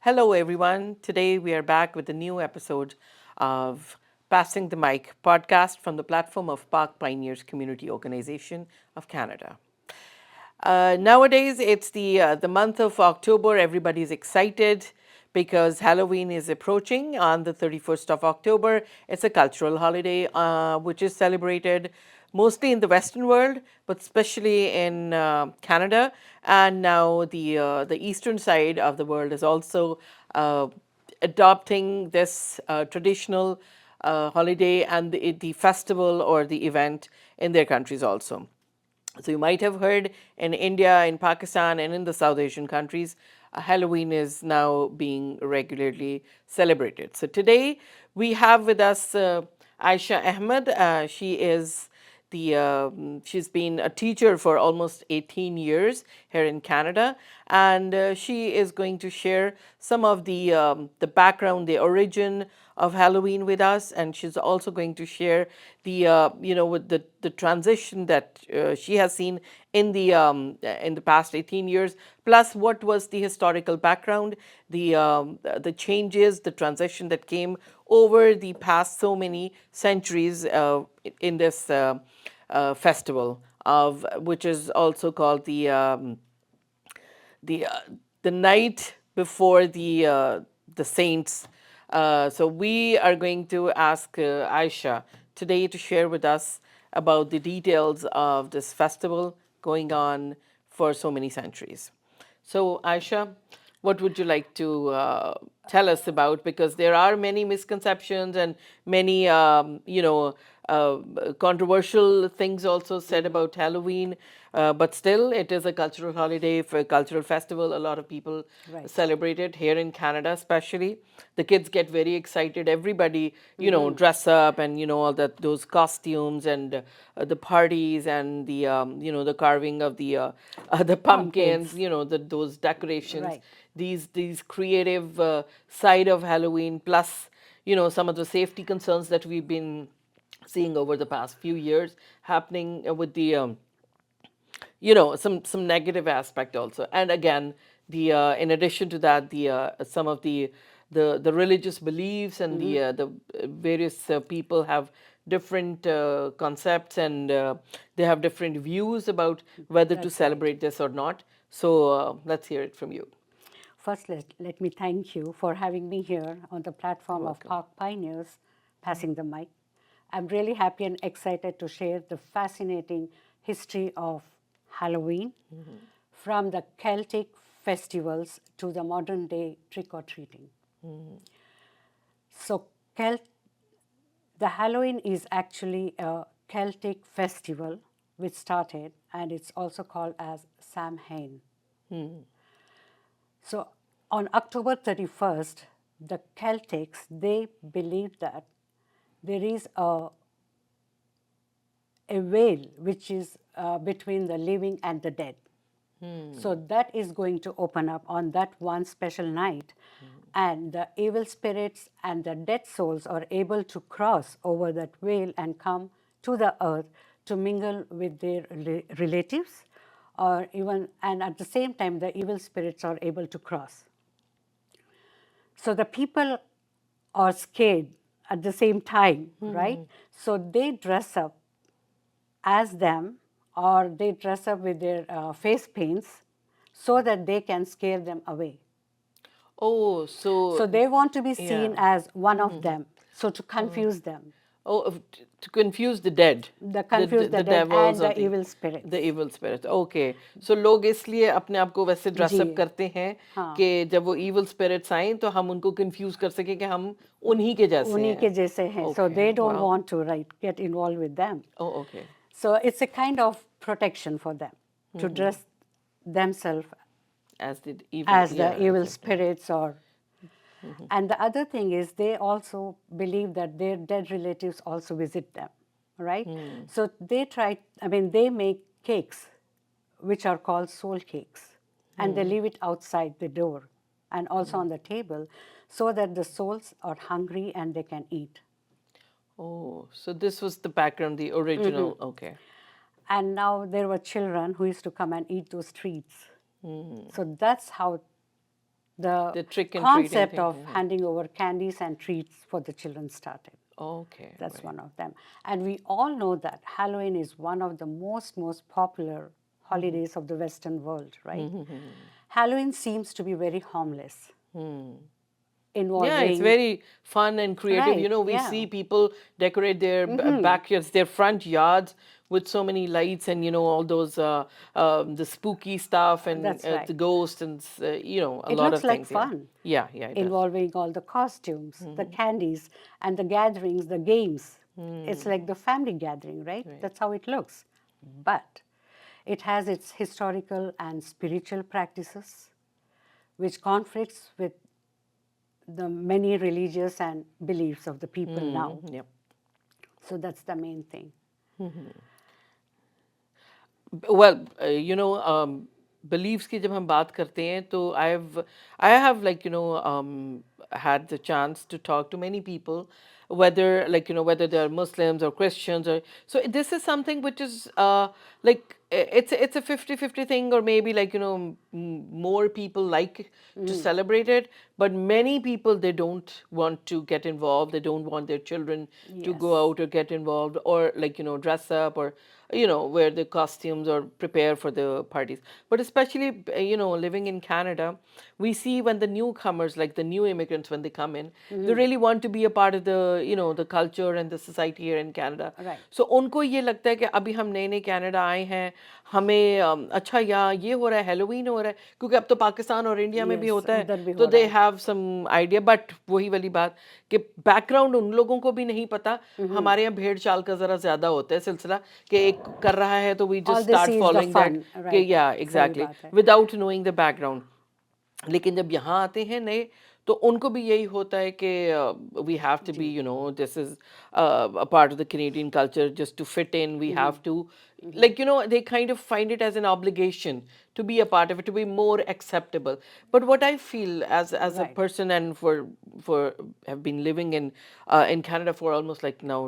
Hello, everyone. Today we are back with a new episode of Passing the Mic podcast from the platform of Park Pioneers Community Organization of Canada. Nowadays, it's the month of October. Everybody's excited because Halloween is approaching on the 31st of October. It's a cultural holiday which is celebrated mostly in the Western world, but especially in Canada. And now the eastern side of the world is also adopting this traditional holiday and the festival or the event in their countries also. So you might have heard in India, in Pakistan, and in the South Asian countries, Halloween is now being regularly celebrated. So today we have with us Ayesha Ahmed. She's been a teacher for almost 18 years here in Canada, and she is going to share some of the background, the origin of Halloween with us, and she's also going to share with the transition that she has seen in the past 18 years, plus what was the historical background, the changes, the transition that came over the past so many centuries in this festival of which is also called the uh, the night before the saints. So we are going to ask Aisha today to share with us about the details of this festival going on for so many centuries. So Aisha, what would you like to tell us about? Because there are many misconceptions and many, uh, controversial things also said about Halloween. But still, it is a cultural holiday, for a cultural festival. A lot of people Right. celebrate it here in Canada, especially. The kids get very excited. Everybody, dress up and all that those costumes and the parties and the carving of the pumpkins. Pumpkins. Those decorations. Right. These creative side of Halloween, plus some of the safety concerns that we've been seeing over the past few years happening with the some negative aspect also. And again, the in addition to that, the some of the religious beliefs and the various people have different concepts, and they have different views about whether to That's right. celebrate this or not. So let's hear it from you. First, let me thank you for having me here on the You're platform of welcome. Park Pioneers, passing the mic. I'm really happy and excited to share the fascinating history of Halloween, from the Celtic festivals to the modern day trick or treating. So, the Halloween is actually a Celtic festival which started, and it's also called as Samhain. So on October 31st, the Celtics, they believed that there is a veil which is between the living and the dead. So that is going to open up on that one special night, and the evil spirits and the dead souls are able to cross over that veil and come to the earth to mingle with their relatives, or even, and at the same time, the evil spirits are able to cross. So the people are scared at the same time, right? So they dress up as them, or they dress up with their face paints so that they can scare them away. Oh, So so they want to be seen yeah. as one of them, so to confuse them, Oh, to confuse the dead, the confuse the the dead devils and or the evil spirits. the evil spirits. Okay, so लोग इसलिए अपने आप को वैसे dress जी up करते हैं हाँ, कि जब वो evil spirits आए तो हम उनको confuse कर सके कि हम उन्हीं के जैसे उन्हीं हैं. के जैसे हैं. So Okay, they don't wow. want to, right, get involved with them. Oh, okay. So it's a kind of protection for them to dress themselves As the evil, as the yeah, evil exactly. spirits. Or and the other thing is, they also believe that their dead relatives also visit them, right? So they try, I mean, they make cakes which are called soul cakes, and they leave it outside the door and also on the table, so that the souls are hungry and they can eat. Oh, so this was the background, the original. Okay. And now there were children who used to come and eat those treats. So that's how the The trick and treating concept thing. of handing over candies and treats for the children started. Okay, That's right. one of them. And we all know that Halloween is one of the most popular holidays of the Western world, right? Halloween seems to be very harmless, Yeah, it's involving, very fun and creative. right, We yeah. see people decorate their backyards, their front yards with so many lights and, all those, the spooky stuff and That's right. the ghosts and, a It lot looks of like things. Yeah. fun, Yeah, yeah, it does. involving all the costumes, the candies, and the gatherings, the games. It's like the family gathering, right? That's how it looks. But it has its historical and spiritual practices, which conflicts with the many religious and beliefs of the people now. Yep. So that's the main thing. Well, beliefs की जब हम बात करते हैं तो I have like had the chance to talk to many people, whether like whether they're Muslims or Christians, or so this is something which is like it's a 50-50 thing, or maybe like more people like to celebrate it, but many people, they don't want to get involved, they don't want their children to Yes. go out or get involved, or like dress up, or wear the costumes or prepare for the parties. But especially living in Canada, we see when the newcomers, like the new immigrants, when they come in, they really want to be a part of the the culture and the society here in Canada. Right. So उनको ये लगता है कि अभी हम नए नए Canada आए हैं, हमें अच्छा यहाँ ये हो रहा है, हेलोवीन हो रहा है, क्योंकि अब तो पाकिस्तान और इंडिया में भी Yes, होता है, उधर भी तो हो दे रहा है. Have some idea. बट वही वाली बात कि बैकग्राउंड उन लोगों को भी नहीं पता. हमारे यहाँ भेड़ चाल का ज़रा ज़्यादा होता है सिलसिला, कि एक कर रहा है तो we All just they start see is the following that, fun, कि right? या सही एग्जैक्टली, बात है. Without knowing the background. लेकिन जब यहाँ आते हैं नए, तो उनको भी यही होता है कि we have to be this is a part of the Canadian culture, just to fit in we have to, like they kind of find it as an obligation to be a part of it, to be more acceptable. But what I feel as a Right. person, and for have been living in Canada for almost like now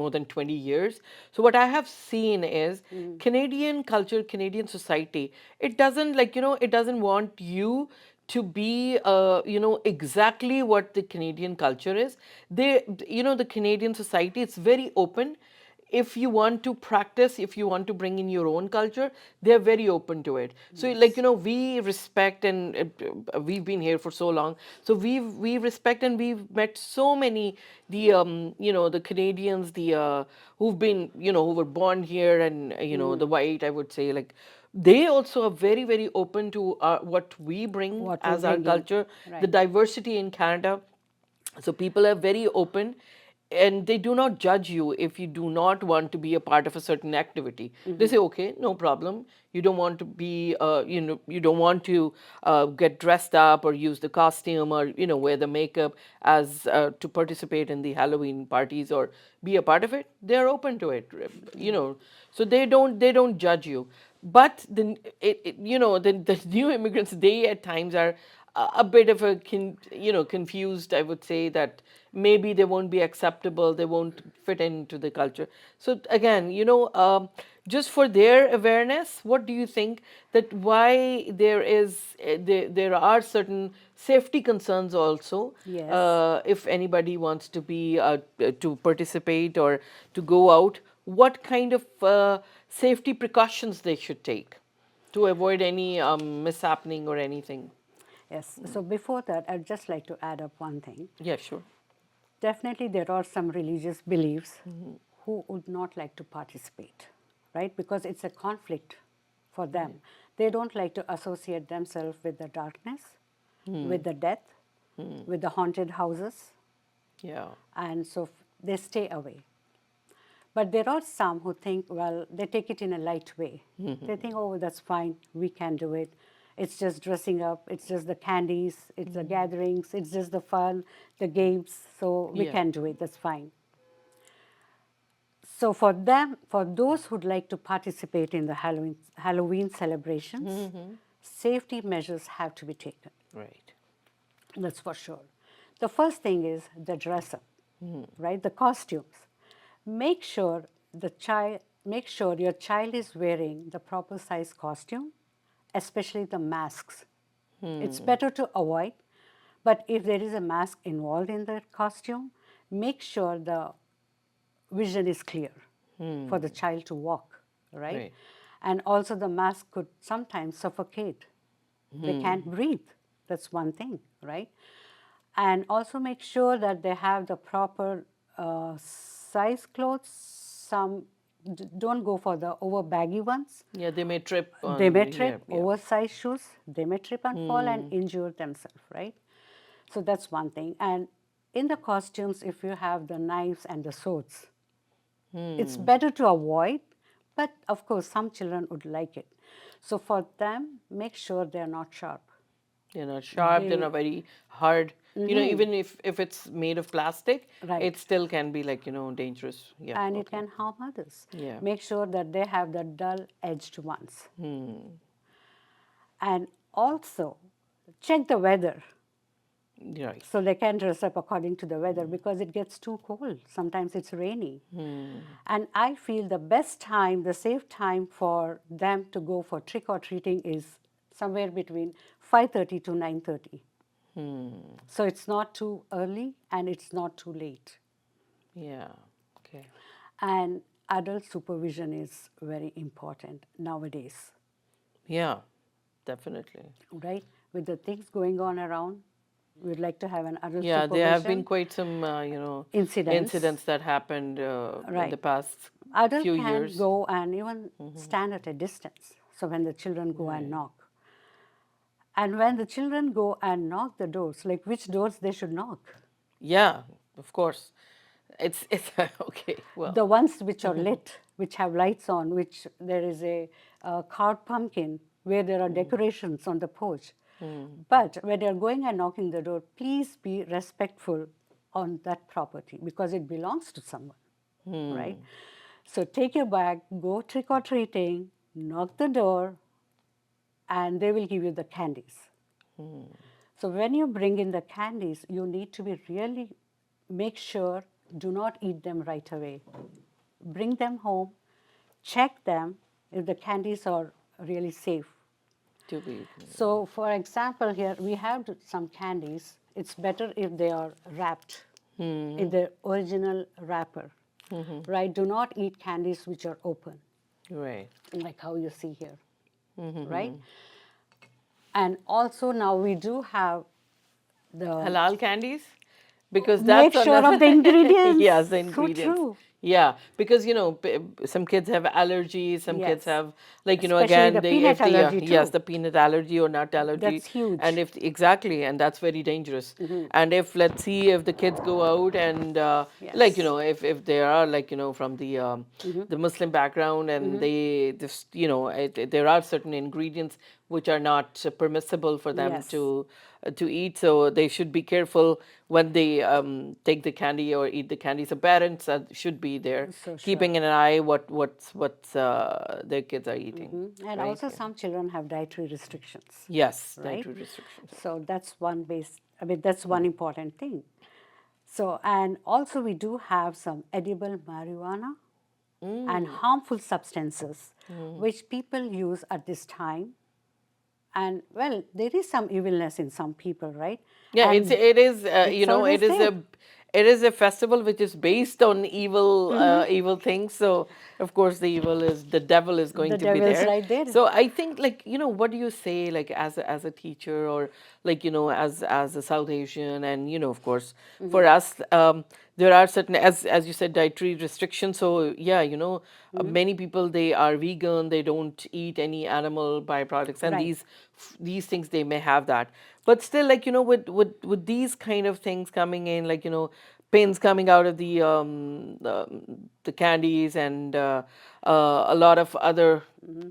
more than 20 years, so what I have seen is Canadian culture, Canadian society, it doesn't like it doesn't want you to be exactly what the Canadian culture is. They, the Canadian society, it's very open. If you want to practice, if you want to bring in your own culture, they're very open to it. So like we respect, and we've been here for so long, so we respect, and we've met so many, the the Canadians, the who've been, who were born here, and the white, I would say, like they also are very open to what we bring What we as our bring in. culture, the Right. diversity in Canada. So people are very open, and they do not judge you if you do not want to be a part of a certain activity. They say, okay, no problem. You don't want to be, you don't want to get dressed up or use the costume, or wear the makeup as to participate in the Halloween parties or be a part of it. They're open to it, So they don't judge you. But the new immigrants, they at times are a bit of a confused, I would say, that maybe they won't be acceptable, they won't fit into the culture. So again, just for their awareness, what do you think, that why there are certain safety concerns also, Yes. if anybody wants to be to participate or to go out, what kind of safety precautions they should take to avoid any mishappening or anything? Yes. So before that, I'd just like to add up one thing. Yeah, sure. Definitely, there are some religious beliefs who would not like to participate, right? Because it's a conflict for them. They don't like to associate themselves with the darkness, with the death, with the haunted houses, Yeah. and so they stay away. But there are some who think, well, they take it in a light way. They think, oh, that's fine, we can do it. It's just dressing up, it's just the candies, it's the gatherings, it's just the fun, the games, so we Yeah. can do it, that's fine. So for them, for those who'd like to participate in the Halloween celebrations, safety measures have to be taken. Right. That's for sure. The first thing is the dress up, right? The costumes. Make sure your child is wearing the proper size costume, especially the masks. It's better to avoid. But if there is a mask involved in the costume, make sure the vision is clear for the child to walk, right? Right. And also the mask could sometimes suffocate. They can't breathe. That's one thing, right? And also make sure that they have the proper size clothes. Some don't go for the over baggy ones. Yeah, they may trip They on may the, yeah, trip, yeah. oversized shoes, they may trip and fall and injure themselves, right? So that's one thing. And in the costumes, if you have the knives and the swords, it's better to avoid, but of course, some children would like it. So for them, make sure they're not sharp. They're not sharp, they're not very hard. You know, even if it's made of plastic, Right. it still can be like, you know, dangerous. Yeah, And it okay. can harm others. Yeah. Make sure that they have the dull edged ones. And also, check the weather. Right. So they can dress up according to the weather because it gets too cold. Sometimes it's rainy. And I feel the best time, the safe time for them to go for trick or treating is somewhere between 5:30 to 9:30. So it's not too early and it's not too late. Yeah. Okay. And adult supervision is very important nowadays, Yeah, definitely. right? With the things going on around, we'd like to have an adult Yeah, there have been supervision. quite some, you know, Incidents. incidents that happened in the Right. past Adult few can years. go and even stand at a distance. So when the children go and knock. And when the children go and knock the doors, like which doors they should knock? Yeah, of course. It's okay. Well, The ones which are lit, which have lights on, which there is a carved pumpkin where there are decorations on the porch. But when you're going and knocking the door, please be respectful on that property because it belongs to someone, right? So take your bag, go trick or treating, knock the door, and they will give you the candies. So when you bring in the candies, you need to be really make sure do not eat them right away. Bring them home, check them if the candies are really safe. to be. So for example, here we have some candies. It's better if they are wrapped in the original wrapper, right? Do not eat candies which are open, Right. like how you see here, right? And also now we do have the Halal candies? Because make that's sure another. of the ingredients. Yes, the So ingredients. true. Yeah, because you know, some kids have allergies, some kids Yes. have like, you know, Especially again, the they peanut if the allergy yes, too. the peanut allergy or nut allergy, That's huge. and if exactly, and that's very dangerous. And if let's see if the kids go out and like, you Yes. know, if they are like, you know, from the Muslim background and they just, you know, there are certain ingredients which are not permissible for them Yes. to eat, so they should be careful when they take the candy or eat the candy. So parents should be there, So keeping sure. an eye what's their kids are eating. And Right? also Yeah. some children have dietary restrictions, Yes, right? dietary restrictions. So that's one base, I mean, that's one important thing. So, and also we do have some edible marijuana and harmful substances which people use at this time. And well, there is some evilness in some people, right? Yeah, And it is you it's know, always there. it is a festival which is based on evil things. So of course the devil is going The to be devil's there. right there. So I think, like, you know, what do you say, like, as a teacher, or like, you know, as a South Asian, and you know, of course, for us there are certain, as you said, dietary restrictions. So yeah, you know, many people, they are vegan, they don't eat any animal byproducts, and Right. these things they may have that. But still, like, you know, with these kind of things coming in, like, you know, pins coming out of the candies, and a lot of other,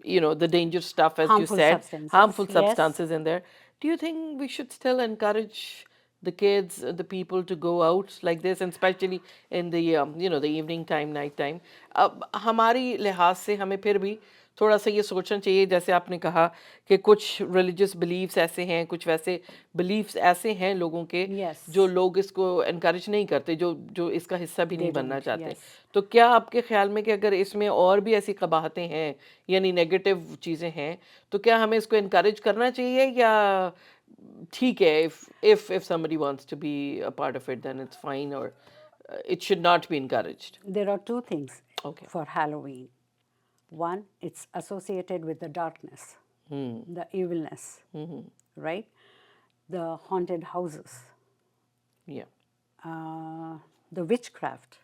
you know, the dangerous stuff, as you Harmful said, substances, harmful yes. substances in there. Do you think we should still encourage the kids, the people, to go out like this, and especially in the you know, the evening time, night time? अब हमारी लिहाज से हमें फिर भी थोड़ा सा ये सोचना चाहिए, जैसे आपने कहा कि कुछ रिलीजियस बिलीफ्स ऐसे हैं, कुछ वैसे बिलीफ्स ऐसे हैं लोगों के, Yes. जो लोग इसको एनकरेज नहीं करते, जो जो इसका हिस्सा भी They नहीं बनना don't, चाहते. yes. तो क्या आपके ख्याल में कि अगर इसमें और भी ऐसी कबाहतें हैं, यानी नेगेटिव चीज़ें हैं, तो क्या हमें इसको एनकरेज करना चाहिए, या ठीक है, if somebody wants to be a part of it, then it's fine, or it should not be encouraged. There are two things Okay. for Halloween. One, it's associated with the darkness, the evilness, right? The haunted houses, Yeah. the witchcraft.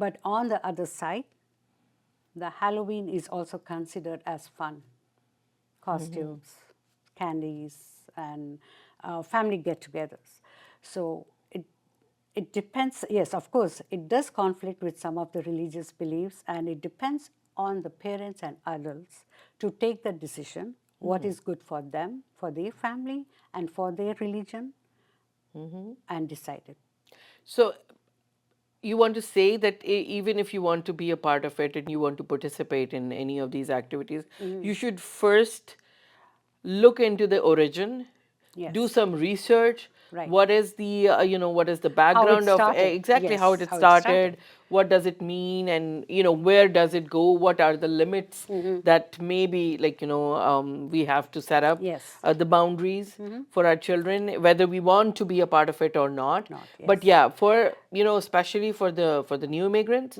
But on the other side, the Halloween is also considered as fun. Costumes, candies, and family get-togethers. So it depends. Yes, of course, it does conflict with some of the religious beliefs, and it depends on the parents and adults to take the decision what is good for them, for their family, and for their religion, and decide it. So you want to say that even if you want to be a part of it and you want to participate in any of these activities, you should first look into the origin, do Yes. some research. Right. What is the what is the How it background of started. exactly how Yes, it how it started. started? What does it mean, and where does it go? What are the limits that maybe we have to set up Yes. the boundaries for our children, whether we want to be a part of it or not. Not, But yes. yeah, for especially for the new immigrants,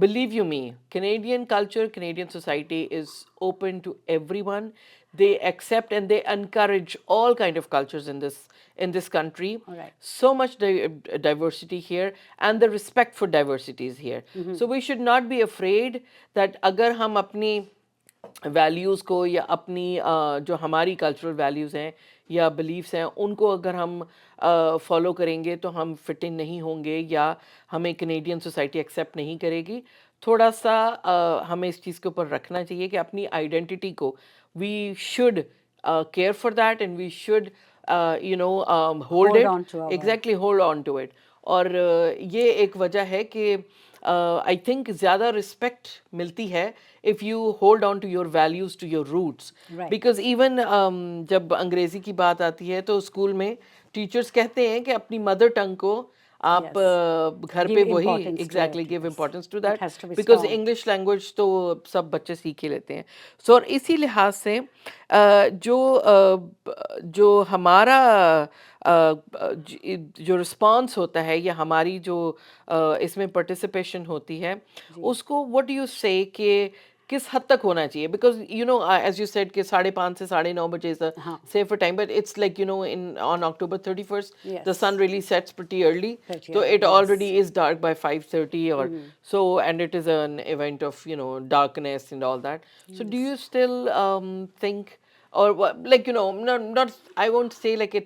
believe you me, Canadian culture, Canadian society is open to everyone. They accept and they encourage all kind of cultures in this country. All right. So much diversity here, and the respect for diversity is here. So we should not be afraid that agar hum apni values को या अपनी जो हमारी cultural values हैं या beliefs हैं उनको अगर हम फॉलो करेंगे तो हम फिट इन नहीं होंगे या हमें कैनेडियन सोसाइटी एक्सेप्ट नहीं करेगी। थोड़ा सा हमें इस चीज़ के ऊपर रखना चाहिए कि अपनी आइडेंटिटी को we should care for that and we should hold Hold it, on to our. Exactly hold on to it. और ये एक वजह है कि आई थिंक ज़्यादा रिस्पेक्ट मिलती है if you hold on to your values, to your roots. Right. Because even जब अंग्रेज़ी की बात आती है तो स्कूल में टीचर्स कहते हैं कि अपनी मदर टंग को आप Yes. घर Give पे वही importance to exactly it, give yes. Importance to It that, has to be because strong. English language तो सब बच्चे सीख ही लेते हैं। सो और इसी लिहाज से जो हमारा जो रिस्पॉन्स होता है या हमारी जो इसमें पार्टिसिपेशन होती है उसको व्हाट डू यू से कि किस हद तक होना चाहिए? बिकॉज एज यू सेड कि 5:30 से 9:30 is the safer time, but it's like in on October 31st Yes. the sun really sets pretty early, Pretty so early, it yes. already is dark by 5:30 or so, and it is an event of darkness and all that. So do you still think, or like not I won't say like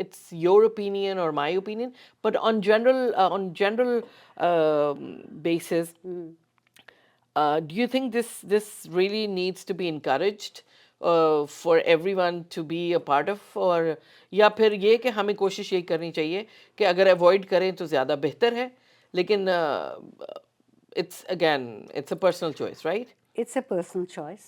it's your opinion or my opinion, but on general basis, do you think this really needs to be encouraged for everyone to be a part of, or या फिर ये कि हमें कोशिश यही करनी चाहिए कि अगर अवॉइड करें तो ज़्यादा बेहतर है, लेकिन it's a personal choice, right? It's a personal choice,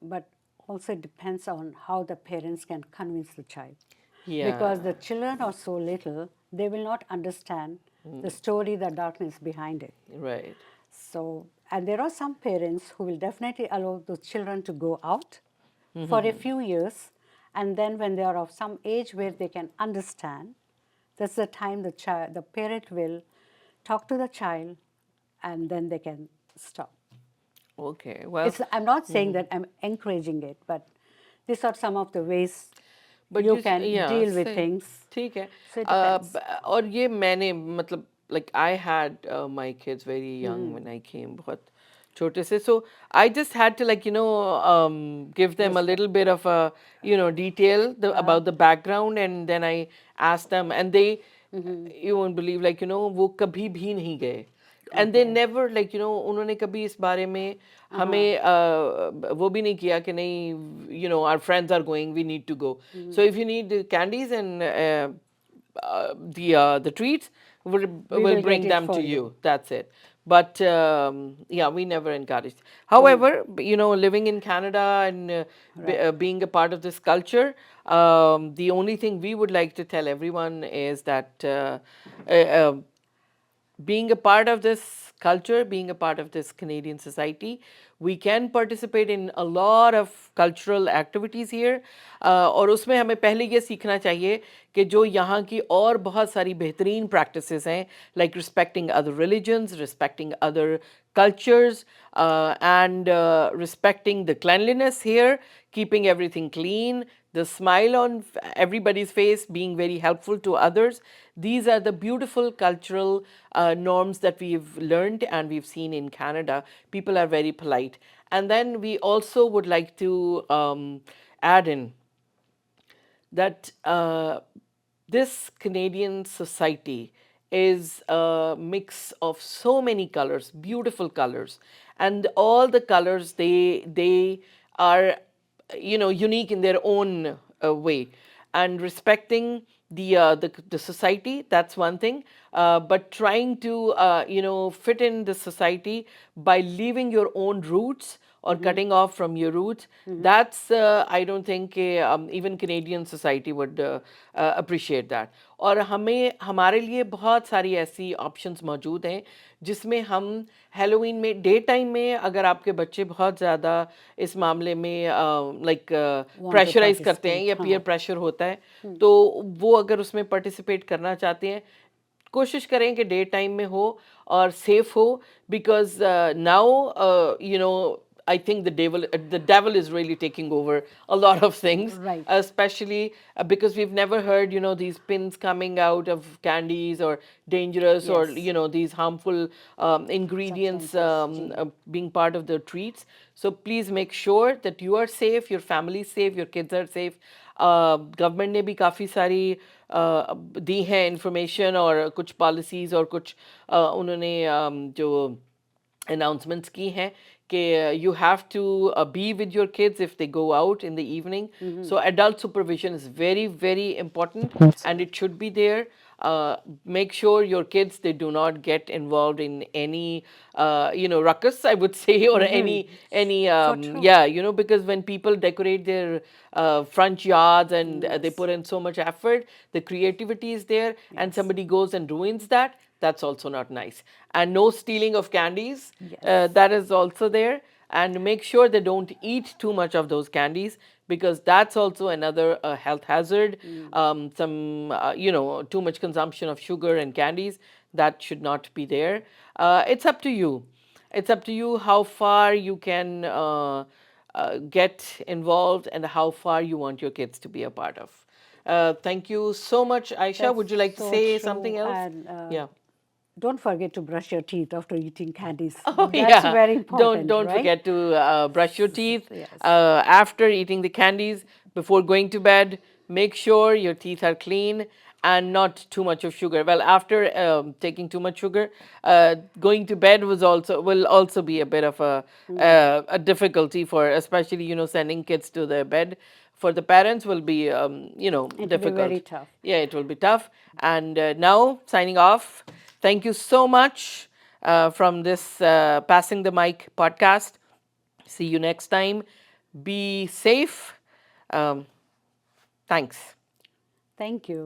but also it depends on how the parents can convince the child. Yeah. Because the children are so little, they will not understand the story, the darkness behind it. Right. So, and there are some parents who will definitely allow the children to go out for a few years, and then when they are of some age where they can understand, that's the time the parent will talk to the child, and then they can stop. Okay. Well, I'm not saying that I'm encouraging it, but these are some of the ways but you can deal with same. things. ठीक है। So it depends. और ये मैंने मतलब like I had my kids very young when I came, बहुत छोटे से, so I just had to like give them a little bit of a detail about the background, and then I asked them, and they you won't believe like वो कभी भी नहीं गए, and they never like उन्होंने कभी इस बारे में हमें वो भी नहीं किया कि नहीं our friends are going, we need to go. So if you need candies and the treats, we'll will bring get it them for to you. you. That's it. But yeah, we never encouraged. However, living in Canada and being a part of this culture, the only thing we would like to tell everyone is that being a part of this culture, being a part of this Canadian society, we can participate in a lot of cultural activities here. और उसमें हमें पहले ये सीखना चाहिए कि जो यहाँ की और बहुत सारी बेहतरीन practices हैं, like respecting other religions, respecting other cultures, and respecting the cleanliness here, keeping everything clean, the smile on everybody's face, being very helpful to others. These are the beautiful cultural norms that we've learned and we've seen in Canada. People are very polite. And then we also would like to add in that this Canadian society is a mix of so many colors, beautiful colors, and all the colors they are, you know, unique in their own way, and respecting the society, that's one thing, but trying to you know, fit in the society by leaving your own roots or cutting off from your roots, that's I don't think even Canadian society would appreciate that. और हमें हमारे लिए बहुत सारी ऐसी options मौजूद हैं जिसमें हम हेलोवीन में डे टाइम में, अगर आपके बच्चे बहुत ज़्यादा इस मामले में लाइक प्रेशराइज करते हैं या पीयर प्रेशर होता है, तो वो अगर उसमें पार्टिसिपेट करना चाहते हैं, कोशिश करें कि डे टाइम में हो और सेफ हो, because now you know, I think the devil is really taking over a lot of things, Right. especially because we've never heard, you know, these pins coming out of candies or dangerous, or Yes. you know, these harmful ingredients Substances, being part of the treats. So please make sure that you are safe, your family is safe, your kids are safe. Government ने भी काफ़ी सारी दी हैं information और कुछ policies और कुछ उन्होंने जो announcements की हैं कि you have to be with your kids if they go out in the evening. So adult supervision is very, very important, and it should be there. Make sure your kids, they do not get involved in any you know, ruckus, I would say, or any true. yeah, you know, because when people decorate their front yards and they put in so much effort, the creativity is there, and somebody goes and ruins that, that's also not nice. And no stealing of candies, Yes. that is also there. And make sure they don't eat too much of those candies, because that's also another health hazard. Some you know, too much consumption of sugar and candies, that should not be there. It's up to you. It's up to you how far you can get involved and how far you want your kids to be a part of. Thank you so much, Aisha. That's Would you like to so say something true. else? And Yeah. don't forget to brush your teeth after eating candies. Oh That's yeah. very Don't important, don't right? forget to brush your teeth Yes. after eating the candies. Before going to bed, make sure your teeth are clean and not too much of sugar. Well, after taking too much sugar, going to bed will also be a bit of a difficulty for, especially, you know, sending kids to their bed. For the parents will be you know, It will be very difficult. tough. Yeah, it will be tough. And now signing off. Thank you so much from this Passing the Mic podcast. See you next time. Be safe. Um, thanks. Thank you.